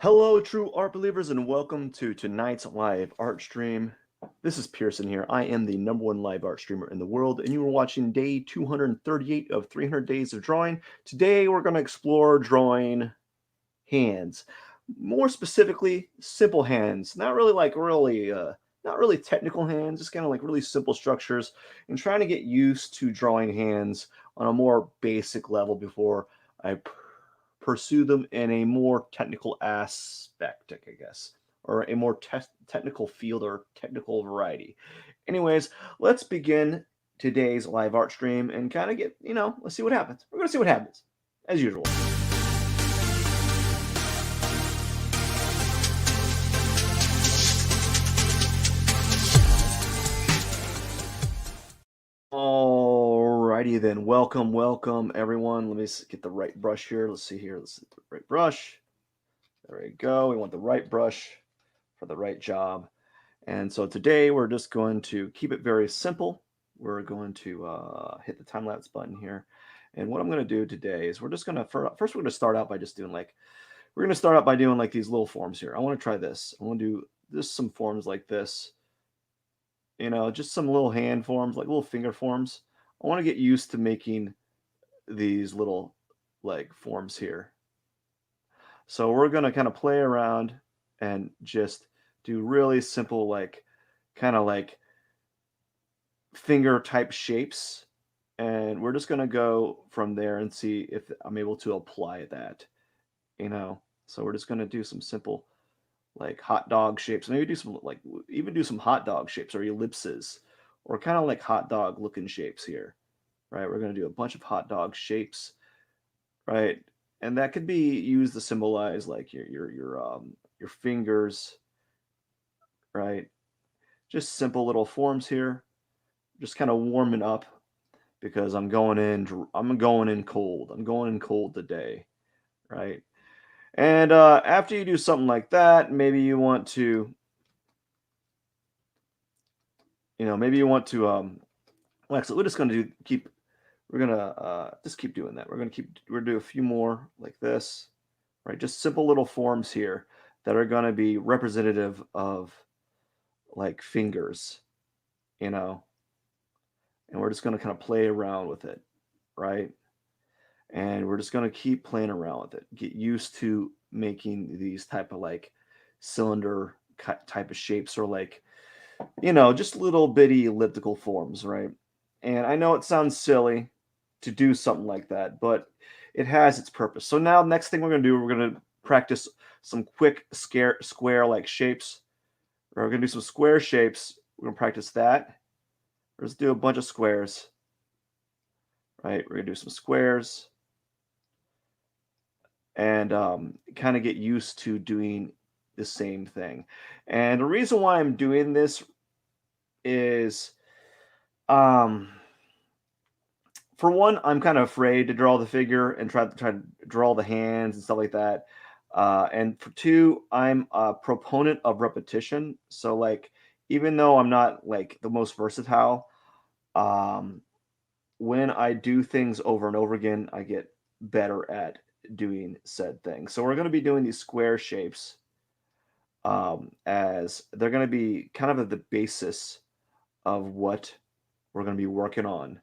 Hello, true art believers, and welcome to tonight's live art stream. This is Pierson here. I am the #1 live art streamer in the world, and you are watching day 238 of 300 days of drawing. Today, we're going to explore drawing hands. More specifically, simple hands. Not really technical hands, just kind of like really simple structures, and trying to get used to drawing hands on a more basic level before I pursue them in a more technical aspect, I guess, or a more technical field or technical variety. Anyways, let's begin today's live art stream and kind of let's see what happens. We're going to see what happens, as usual. Alrighty then, welcome everyone. Let me get the right brush here. Let's see here. Let's hit the right brush. There we go. We want the right brush for the right job. And so today we're just going to keep it very simple. We're going to hit the time lapse button here. And what I'm going to do today is we're just going to, first we're going to start out by just doing we're going to start out by doing like these little forms here. I want to try this. I want to do just some forms like this. Just some little hand forms, like little finger forms. I want to get used to making these little like forms here. So we're going to kind of play around and just do really simple, kind of like finger type shapes. And we're just going to go from there and see if I'm able to apply that, So we're just going to do some simple like hot dog shapes. Maybe do some even do some hot dog shapes or ellipses or kind of like hot dog looking shapes here, right? We're going to do a bunch of hot dog shapes, right? And that could be used to symbolize like your fingers, right? Just simple little forms here, just kind of warming up because I'm going in cold. I'm going in cold today, right? And after you do something like that, maybe you want to, maybe you want to, well, actually, we're just going to we're going to just keep doing that. We're going to do a few more like this, right? Just simple little forms here that are going to be representative of like fingers, and we're just going to kind of play around with it, right? And we're just going to keep playing around with it, get used to making these type of like cylinder type of shapes, or like just little bitty elliptical forms, right? And I know it sounds silly to do something like that, but it has its purpose. So now next thing we're going to do, we're going to practice some quick square like shapes. We're going to do some square shapes. We're going to practice that. Let's do a bunch of squares, right? We're going to do some squares and kind of get used to doing the same thing. And the reason why I'm doing this is, for one, I'm kind of afraid to draw the figure and try to draw the hands and stuff like that. And for two, I'm a proponent of repetition. So like, even though I'm not like the most versatile, um, when I do things over and over again, I get better at doing said thing. So we're going to be doing these square shapes, as they're going to be kind of at the basis of what we're going to be working on.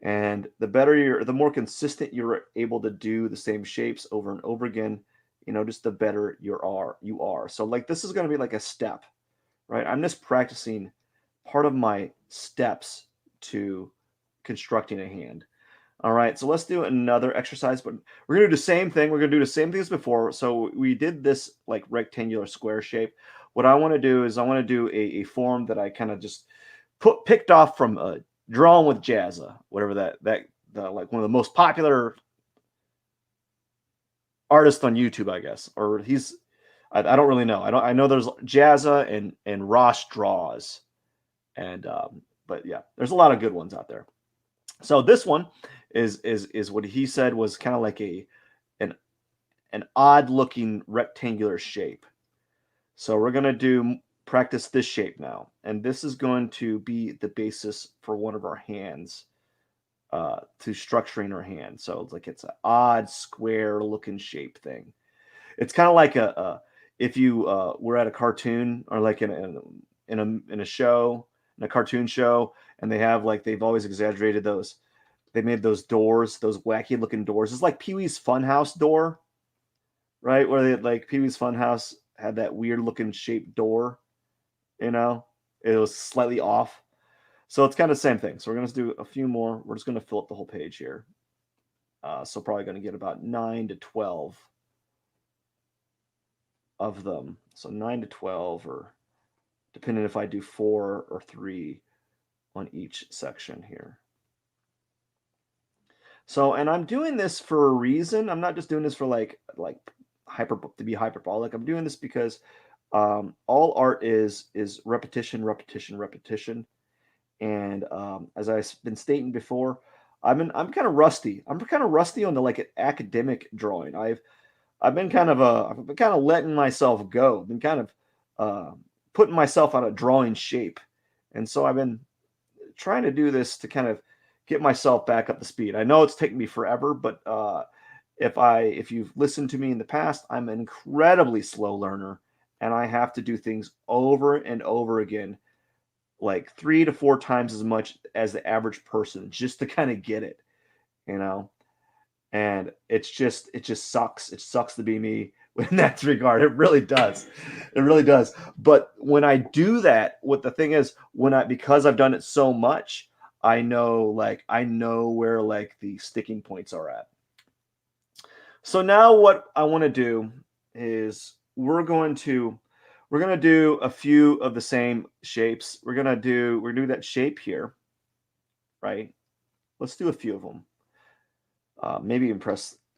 And the more consistent you're able to do the same shapes over and over again, just the better you are. So like this is going to be like a step, right? I'm just practicing part of my steps to constructing a hand. All right, so let's do another exercise, but we're going to do the same thing. We're going to do the same thing as before. So we did this like rectangular square shape. What I want to do is I want to do a form that I kind of just picked off from Drawing with Jazza, whatever the like one of the most popular artists on YouTube, I guess. Or I don't really know. I know there's Jazza and Ross Draws. And but yeah, there's a lot of good ones out there. So this one is what he said was kind of like an odd looking rectangular shape. So we're going to practice this shape now. And this is going to be the basis for one of our hands, to structuring our hand. So it's an odd square looking shape thing. It's kind of like if you were at a cartoon or like in a show, in a cartoon show, and they have like they've always exaggerated those. They made those doors, those wacky looking doors. It's like Pee Wee's Funhouse door, right? Where they like Pee Wee's Funhouse had that weird looking shaped door. You know, it was slightly off. So it's kind of the same thing. So we're gonna do a few more. We're just gonna fill up the whole page here. So probably gonna get about 9 to 12 of them. So 9 to 12, or depending if I do 4 or 3 on each section here. So, and I'm doing this for a reason. I'm not just doing this for like hyper to be hyperbolic. I'm doing this because all art is repetition, repetition, repetition. And as I've been stating before, I'm kind of rusty. I'm kind of rusty on the like academic drawing. I've been kind of letting myself go. Been kind of putting myself out of drawing shape, and so I've been trying to do this to kind of get myself back up to speed. I know it's taken me forever, but if you've listened to me in the past, I'm an incredibly slow learner, and I have to do things over and over again, like 3 to 4 times as much as the average person, just to kind of get it, you know. And it just sucks. It sucks to be me in that regard. It really does. It really does. But when I do that, what the thing is, when I because I've done it so much, I know where like the sticking points are at. So now what I want to do is we're going to do a few of the same shapes. We're going to do that shape here, right? Let's do a few of them. Maybe even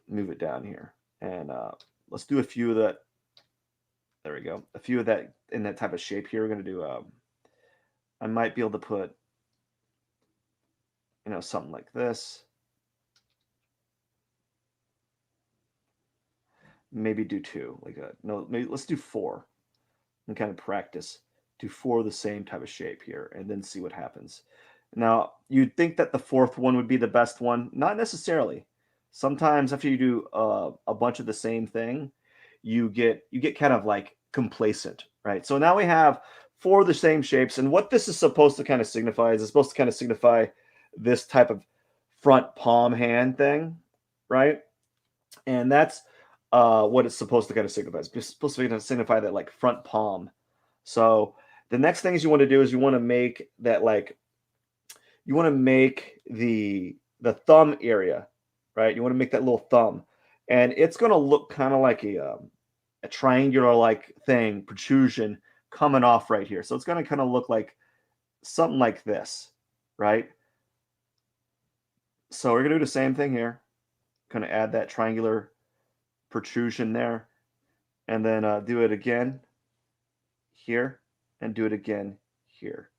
move it down here, and let's do a few of that. There we go. A few of that in that type of shape here. We're gonna do. I might be able to put, something like this. Maybe do two, like no, maybe let's do four, and kind of practice. Do four of the same type of shape here, and then see what happens. Now, you'd think that the fourth one would be the best one. Not necessarily. Sometimes after you do a bunch of the same thing, you get kind of like complacent, right? So now we have four of the same shapes, and what this is supposed to kind of signify is it's supposed to kind of signify this type of front palm hand thing, right? And that's what it's supposed to kind of signify. It's supposed to kind of signify that like front palm. So the next things you want to do is you want to make that like you want to make the thumb area, right? You want to make that little thumb, and it's going to look kind of like a triangular like thing protrusion coming off right here. So it's going to kind of look like something like this, right? So we're going to do the same thing here. Going to add that triangular protrusion there, and then do it again here, and do it again here.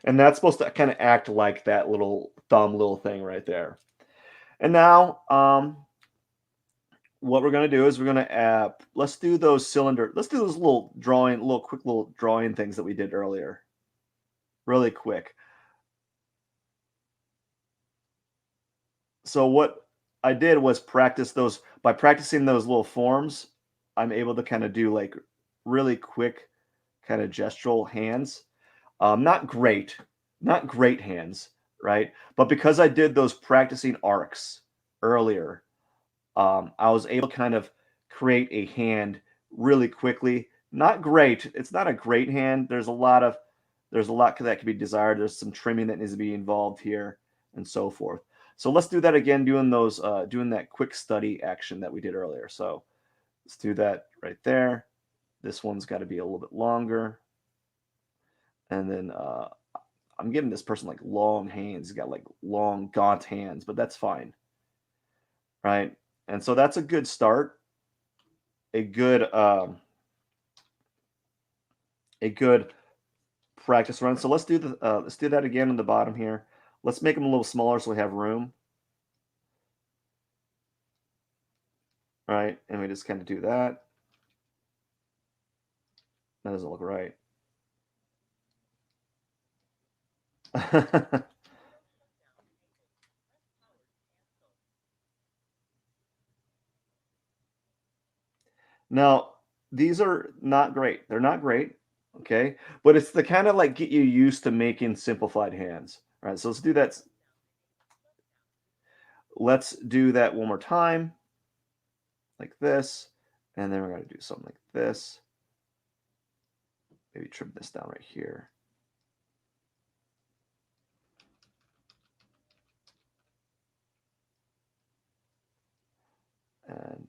And that's supposed to kind of act like that little thumb little thing right there. And now, what we're going to do is we're going to let's do those quick little drawing things that we did earlier. Really quick. So what I did was practice those. By practicing those little forms, I'm able to kind of do like really quick kind of gestural hands. Not great hands, right? But because I did those practicing arcs earlier, I was able to kind of create a hand really quickly. Not great. It's not a great hand. There's a lot that could be desired. There's some trimming that needs to be involved here, and so forth. So let's do that again, doing that quick study action that we did earlier. So let's do that right there. This one's got to be a little bit longer, and then I'm giving this person like long hands. He's got like long, gaunt hands, but that's fine, right? And so that's a good start. A good a good practice run. So let's do that again on the bottom here. Let's make them a little smaller so we have room, right? And we just kind of do that. That doesn't look right. Now, these are not great. They're not great, okay? But it's the kind of like get you used to making simplified hands. All right, so let's do that. Let's do that one more time, like this. And then we're going to do something like this. Maybe trim this down right here. And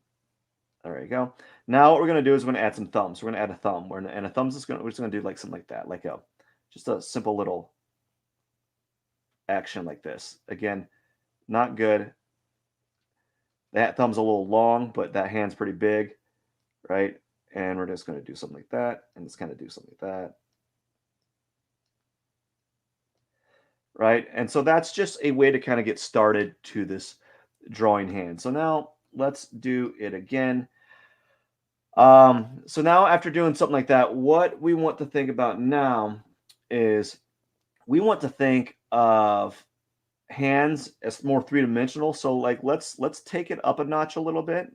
there you go. Now what we're going to do is we're going to add some thumbs. We're going to add a thumb. And a thumb's we're just going to do like something like that, like just a simple little action like this. Again, not good. That thumb's a little long, but that hand's pretty big, right? And we're just going to do something like that, and just kind of do something like that, right? And so that's just a way to kind of get started to this drawing hand. So now let's do it again. So now after doing something like that, what we want to think about now is we want to think of hands as more three-dimensional. So like let's take it up a notch a little bit,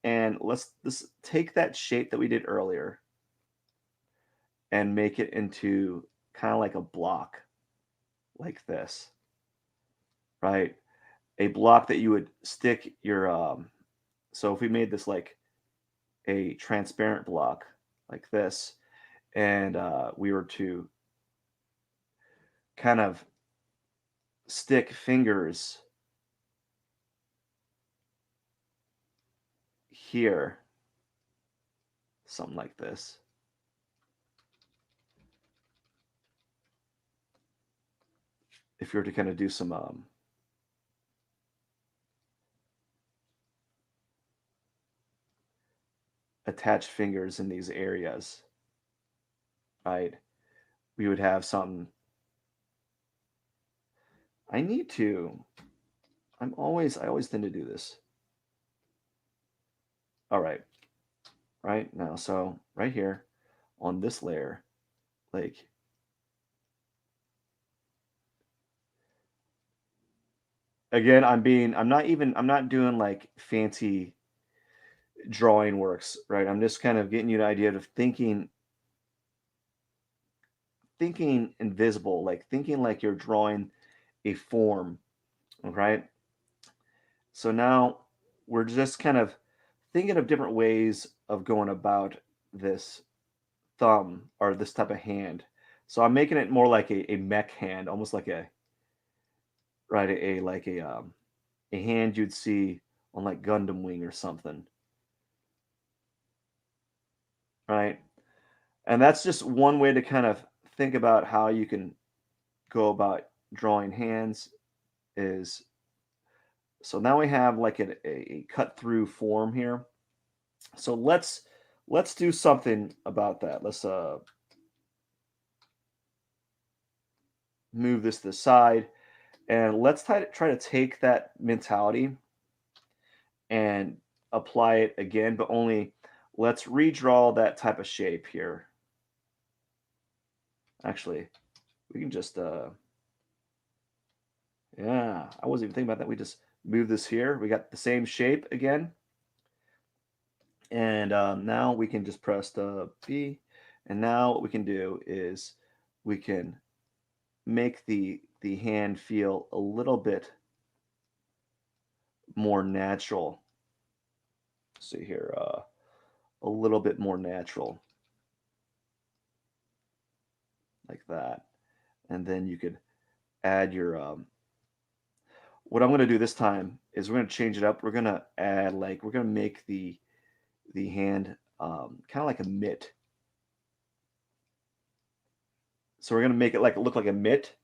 and let's take that shape that we did earlier and make it into kind of like a block like this, right? A block that you would stick your so if we made this like a transparent block like this, and we were to kind of stick fingers here, something like this. If you were to kind of do some attached fingers in these areas, right? We would have something. I need to. I always tend to do this. All right. Right now, so right here on this layer, like again, I'm not doing like fancy drawing works, right? I'm just kind of getting you an idea of thinking invisible, like thinking like you're drawing a form, right? So now we're just kind of thinking of different ways of going about this thumb or this type of hand. So I'm making it more like a mech hand, almost like a right like a hand you'd see on like Gundam Wing or something, right? And that's just one way to kind of think about how you can go about drawing hands is so now we have like a cut through form here. So let's do something about that. Let's move this to the side, and let's try to take that mentality and apply it again, but only let's redraw that type of shape here. Actually, we can just yeah, I wasn't even thinking about that. We just move this here. We got the same shape again. And now we can just press the B. And now what we can do is we can make the hand feel a little bit more natural. Let's see here, a little bit more natural, like that. And then you could add your what I'm going to do this time is we're going to change it up. We're going to add like we're going to make the hand kind of like a mitt. So we're going to make it like look like a mitt,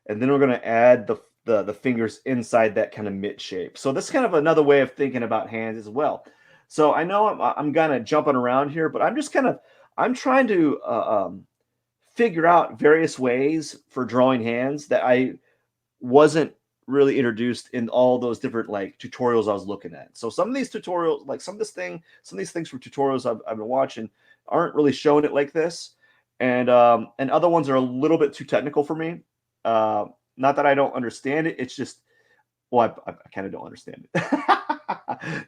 and then we're going to add the fingers inside that kind of mitt shape. So this is kind of another way of thinking about hands as well. So I know I'm kind of jumping around here, but I'm just kind of I'm trying to figure out various ways for drawing hands that I wasn't really introduced in all those different like tutorials I was looking at. So some of these tutorials, like some of these things from tutorials I've been watching aren't really showing it like this. And other ones are a little bit too technical for me. Not that I don't understand it. It's just, well, I kind of don't understand it.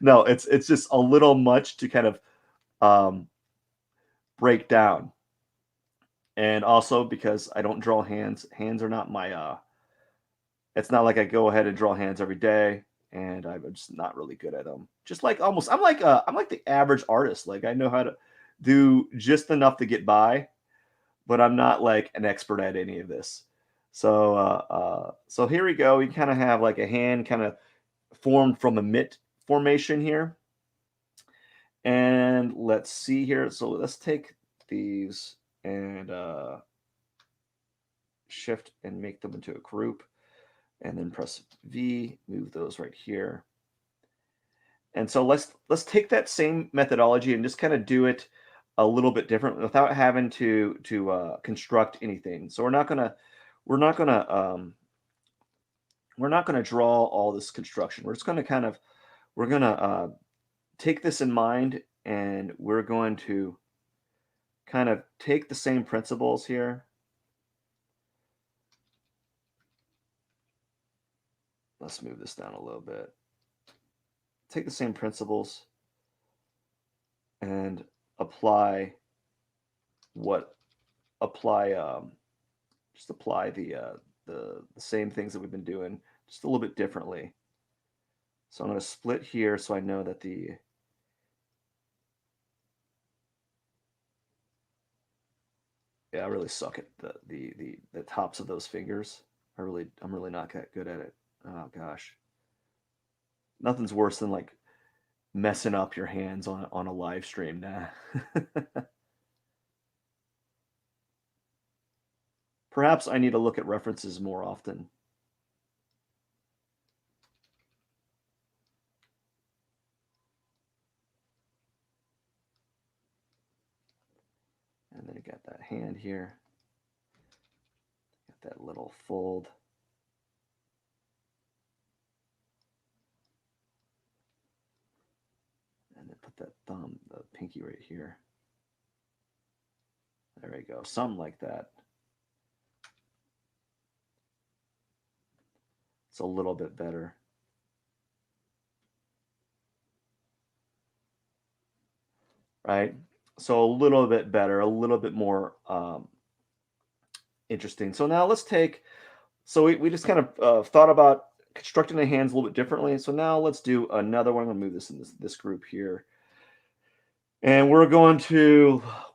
No, it's just a little much to kind of break down. And also because I don't draw hands. Hands are not my it's not like I go ahead and draw hands every day, and I'm just not really good at them. Just like almost I'm like the average artist. Like I know how to do just enough to get by, but I'm not like an expert at any of this. So here we go. We kind of have like a hand kind of formed from a mitt formation here. And let's see here. So let's take these and shift and make them into a group, and then press V, move those right here. And so let's take that same methodology and just kind of do it a little bit different without having to construct anything. So we're not gonna we're not gonna draw all this construction. We're just gonna we're gonna take this in mind, and we're going to kind of take the same principles here. Let's move this down a little bit. Take the same principles and apply just apply the same things that we've been doing just a little bit differently. So I'm going to split here so I know that I really suck at the tops of those fingers. I'm really not that good at it. Oh gosh. Nothing's worse than like messing up your hands on a live stream. Nah. Perhaps I need to look at references more often. And then I got that hand here. Got that little fold. And then put that the pinky right here. There we go. Something like that. It's a little bit better. Right? So a little bit better, a little bit more interesting. So now let's take, so we just kind of thought about constructing the hands a little bit differently. So now let's do another one. I'm going to move this in this group here. And we're just going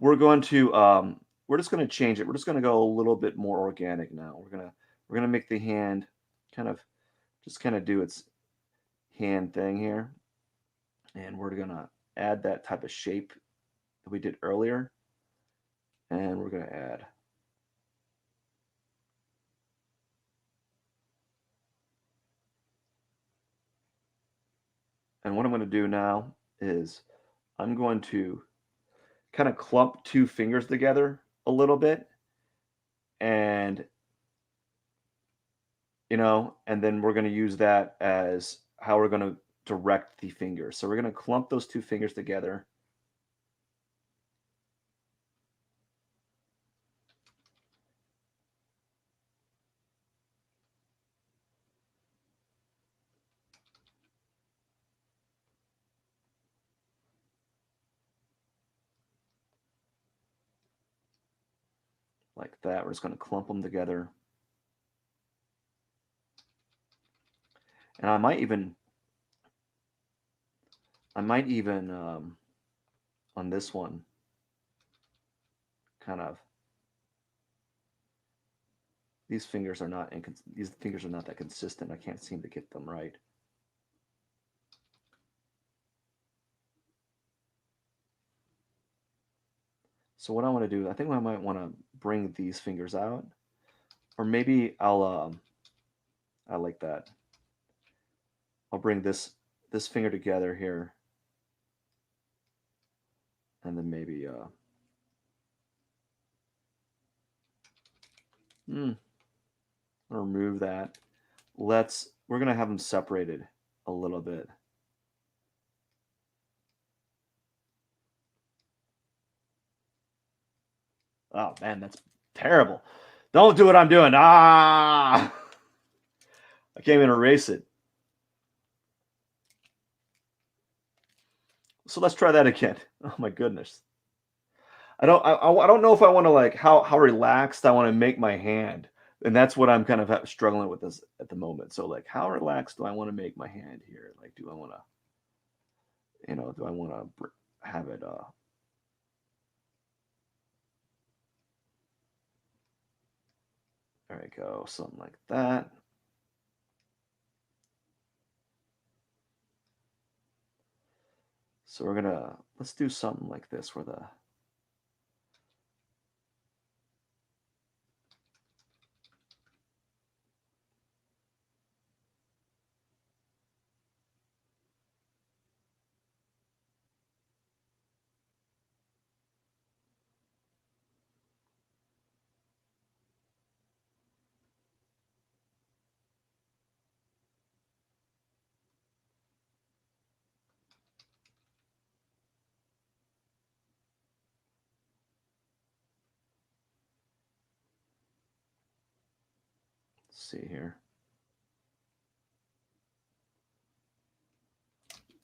to change it. We're just going to go a little bit more organic now. We're going to make the hand kind of just kind of do its hand thing here. And we're going to add that type of shape that we did earlier. And we're going to add and what I'm going to do now is I'm going to kind of clump two fingers together a little bit, and and then we're going to use that as how we're going to direct the fingers. So we're going to clump those two fingers together. Like that. We're just going to clump them together. And I might even on this one kind of these fingers are not that consistent. I can't seem to get them right. So what I want to do, I think I might want to bring these fingers out, or maybe I like that. I'll bring this finger together here, and then maybe remove that. We're gonna have them separated a little bit. Oh man, that's terrible. Don't do what I'm doing. I can't even erase it. So let's try that again. Oh my goodness. I don't know if I wanna, like, how relaxed I wanna make my hand, and that's what I'm kind of struggling with this at the moment. So, like, how relaxed do I wanna make my hand here? Like, do I wanna, do I wanna have it, there we go, something like that. So let's do something like this where the let's see here.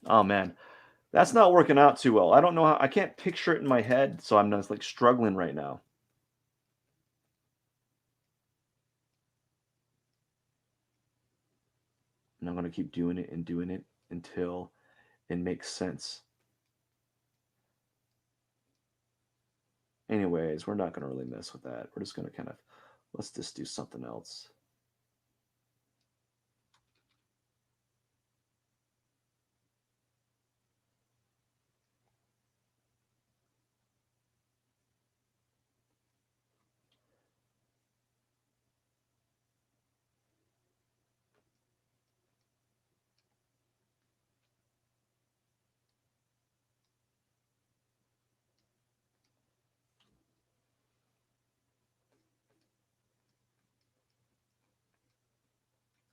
Oh man, that's not working out too well. I don't know how I can't picture it in my head, so I'm just like struggling right now. And I'm gonna keep doing it until it makes sense. Anyways, we're not gonna really mess with that. We're just gonna kind of let's just do something else.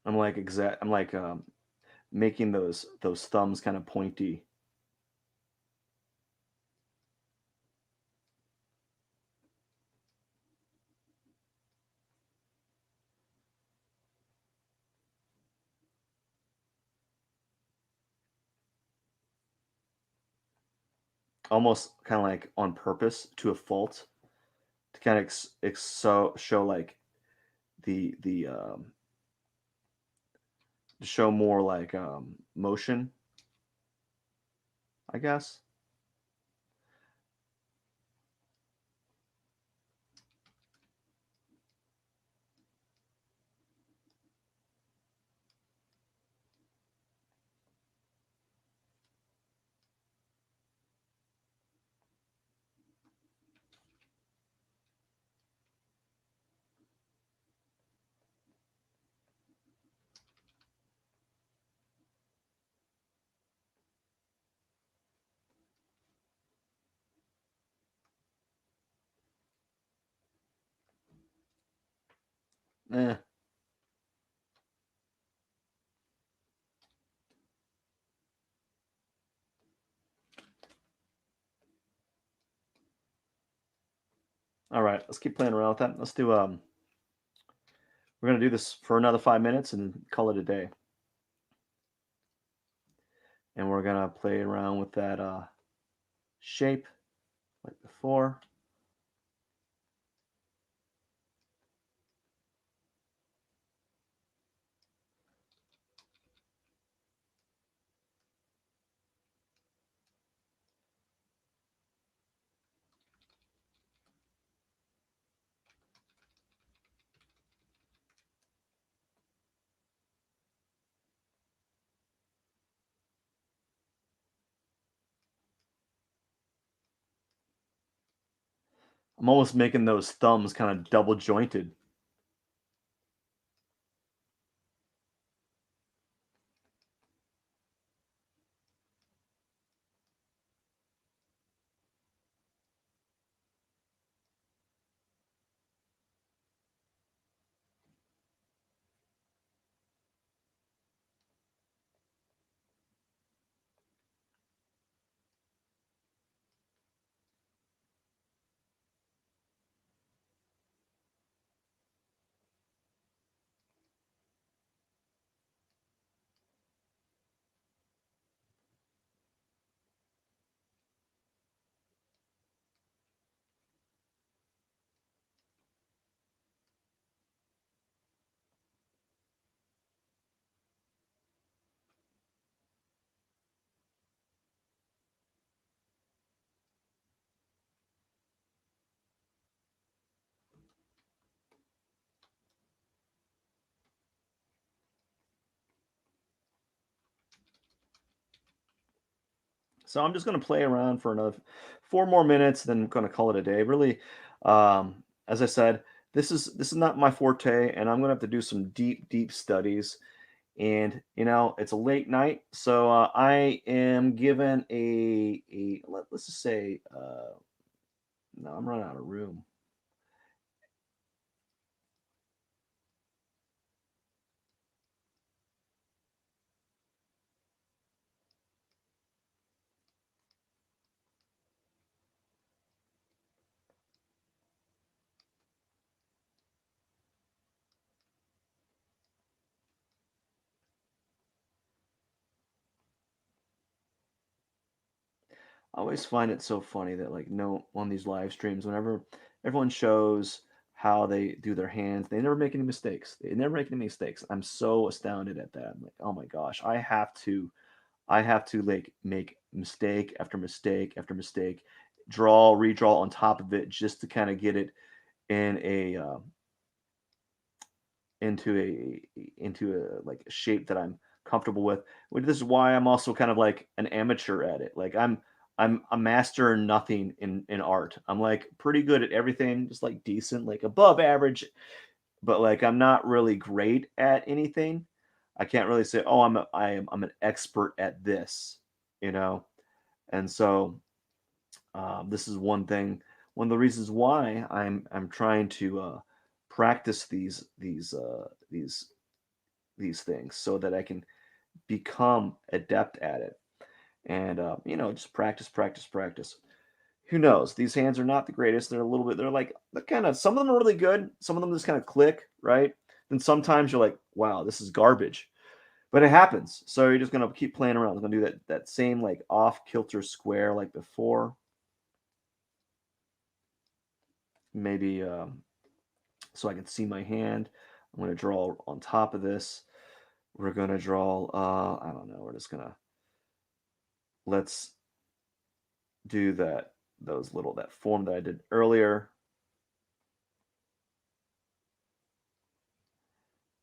I'm like making those thumbs kind of pointy, almost kind of like on purpose to a fault to kind of show like the to show more like motion, I guess. Eh. All right, let's keep playing around with that. Let's do we're gonna do this for another 5 minutes and call it a day. And we're gonna play around with that shape like before. I'm almost making those thumbs kind of double jointed. So I'm just going to play around for another 4 more minutes, then I'm going to call it a day. Really, as I said, this is not my forte, and I'm going to have to do some deep studies. And it's a late night, so I am given let's just say no, I'm running out of room. I always find it so funny that like no on these live streams, whenever everyone shows how they do their hands, they never make any mistakes. They never make any mistakes. I'm so astounded at that. I'm like, oh my gosh, I have to like make mistake after mistake after mistake, draw, redraw on top of it just to kind of get it in a into a like a shape that I'm comfortable with. This is why I'm also kind of like an amateur at it. Like I'm a master in nothing in art. I'm like pretty good at everything, just like decent, like above average, but like I'm not really great at anything. I can't really say, oh, I'm an expert at this, you know. And so this is one thing, one of the reasons why I'm trying to practice these things so that I can become adept at it. And just practice, practice, practice. Who knows? These hands are not the greatest. They're a little bit. They're kind of. Some of them are really good. Some of them just kind of click, right? Then sometimes you're like, wow, this is garbage. But it happens. So you're just gonna keep playing around. I'm gonna do that same like off kilter square like before. Maybe so I can see my hand. I'm gonna draw on top of this. We're gonna draw. I don't know. We're just gonna let's do that form that I did earlier.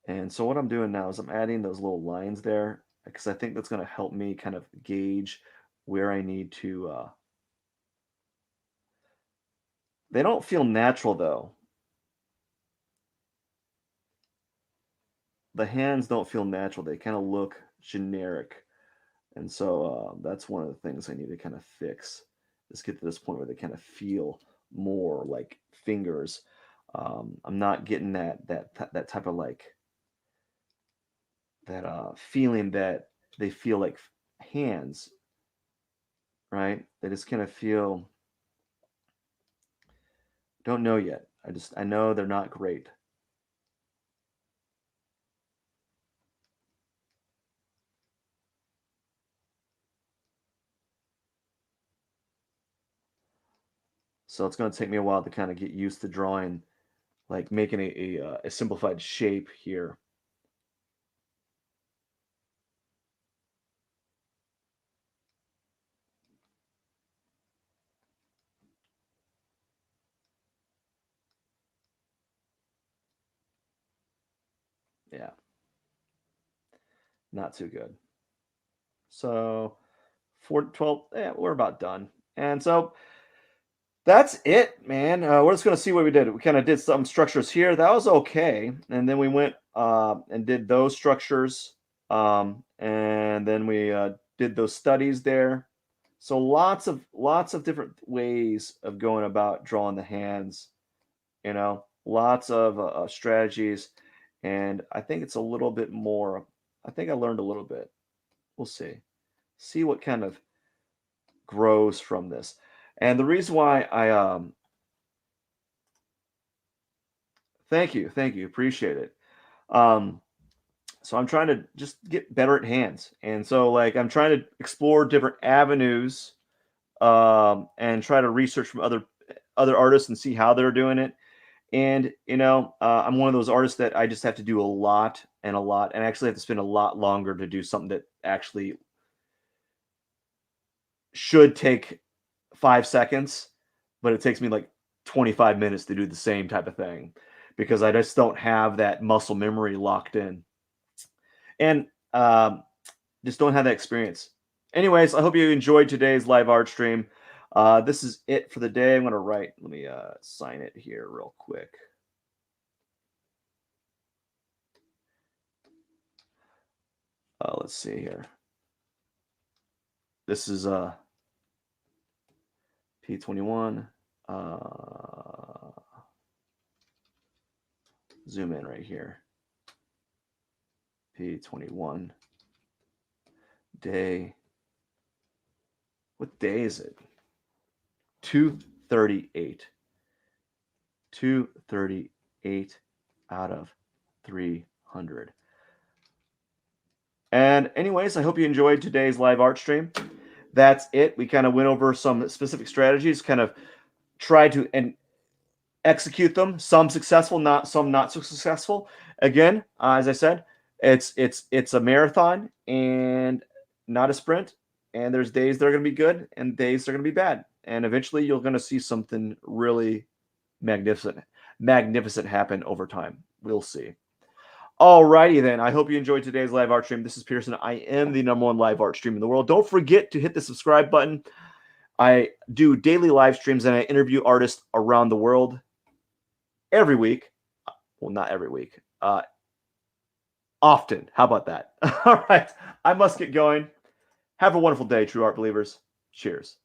And so what I'm doing now is I'm adding those little lines there because I think that's going to help me kind of gauge where I need to. They don't feel natural though. The hands don't feel natural. They kind of look generic. And so that's one of the things I need to kind of fix is get to this point where they kind of feel more like fingers. I'm not getting that type of like that feeling that they feel like hands, right? They just kind of feel. Don't know yet. I know they're not great. So it's going to take me a while to kind of get used to drawing, like making a simplified shape here. Yeah, not too good. So 412, yeah, we're about done. And so that's it, man. We're just going to see what we did. We kind of did some structures here. That was okay. And then we went and did those structures. And then we did those studies there. So lots of different ways of going about drawing the hands, lots of strategies. And I think it's a little bit more. I think I learned a little bit. We'll see. See what kind of grows from this. And the reason why thank you, appreciate it. Um, so I'm trying to just get better at hands, and so like I'm trying to explore different avenues, and try to research from other artists and see how they're doing it. And I'm one of those artists that I just have to do a lot and a lot, and I actually have to spend a lot longer to do something that actually should take 5 seconds, but it takes me like 25 minutes to do the same type of thing because I just don't have that muscle memory locked in, and just don't have that experience. Anyways, I hope you enjoyed today's live art stream. This is it for the day. I'm going to write, let me sign it here real quick. Let's see here. This is P21. Zoom in right here. P21. Day. What day is it? 238. 238 out of 300. And anyways, I hope you enjoyed today's live art stream. That's it. We kind of went over some specific strategies, kind of tried to execute them. Some successful, some not so successful. Again, as I said, it's a marathon and not a sprint. And there's days that are going to be good and days that are going to be bad. And eventually, you're going to see something really magnificent happen over time. We'll see. Alrighty then. I hope you enjoyed today's live art stream. This is Pierson. I am the #1 live art stream in the world. Don't forget to hit the subscribe button. I do daily live streams and I interview artists around the world every week. Well, not every week. Often. How about that? All right. I must get going. Have a wonderful day, true art believers. Cheers.